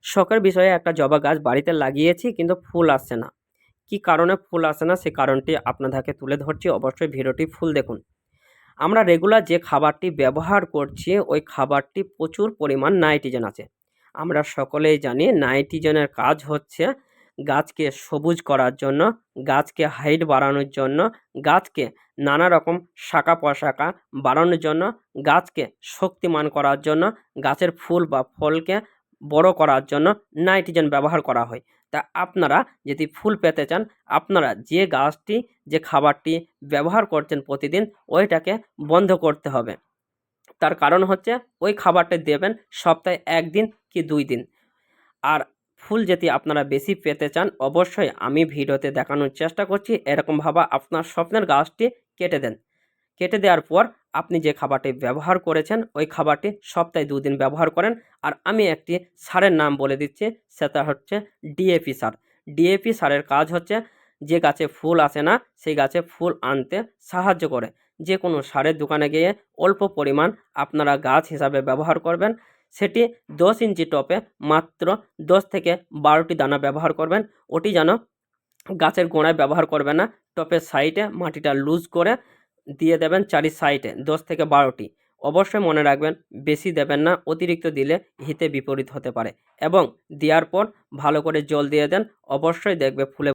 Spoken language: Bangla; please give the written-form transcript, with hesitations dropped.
শখের বিষয়ে একটা জবা গাছ বাড়িতে লাগিয়েছি, কিন্তু ফুল আসছে না। কি কারণে ফুল আসে না সে কারণটি আপনাদেরকে তুলে ধরছি, অবশ্যই ভিডিওটি ফুল দেখুন। আমরা রেগুলার যে খাবারটি ব্যবহার করছি ওই খাবারটি প্রচুর পরিমাণ নাইট্রোজেন আছে। আমরা সকলেই জানি নাইট্রোজেনের কাজ হচ্ছে গাছকে সবুজ করার জন্য, গাছকে হাইট বাড়ানোর জন্য, গাছকে নানা রকম শাখা প্রশাখা বাড়ানোর জন্য, গাছকে শক্তিমান করার জন্য, গাছের ফুল বা ফলকে বড় করার জন্য নাইট্রোজেন ব্যবহার করা হয়। তা আপনারা যদি ফুল পেতে চান, আপনারা যে গাছটি যে খাবারটি ব্যবহার করছেন প্রতিদিন ওইটাকে বন্ধ করতে হবে। তার কারণ হচ্ছে ওই খাবারটা দেবেন সপ্তাহে 1 দিন কি 2 দিন। আর ফুল যদি আপনারা বেশি পেতে চান, অবশ্যই আমি ভিডিওতে দেখানোর চেষ্টা করছি এরকমভাবে আপনার স্বপ্নের গাছটি কেটে দেন। কেটে দেওয়ার পর আপনি যে খাবারটি ব্যবহার করেছেন ওই খাবারটি সপ্তাহে 2 দিন ব্যবহার করেন। আর আমি একটি সারের নাম বলে দিচ্ছি, সেটা হচ্ছে ডিএপি সার। ডিএপি সারের কাজ হচ্ছে যে গাছে ফুল আসে না সেই গাছে ফুল আনতে সাহায্য করে। যে কোনো সারের দোকানে গিয়ে অল্প পরিমাণ আপনারা গাছ হিসাবে ব্যবহার করবেন। সেটি 10 ইঞ্চি টবে মাত্র 10 থেকে 12টি দানা ব্যবহার করবেন। ওটি যেন গাছের গোড়ায় ব্যবহার করবেন না, টবের সাইডে মাটিটা লুজ করে দিয়ে দেবেন, চারি সাইডে 10 থেকে 12টি। অবশ্যই মনে রাখবেন বেশি দেবেন না, অতিরিক্ত দিলে হিতে বিপরীত হতে পারে। এবং দেওয়ার পর ভালো করে জল দিয়ে দেন, অবশ্যই দেখবে ফুলে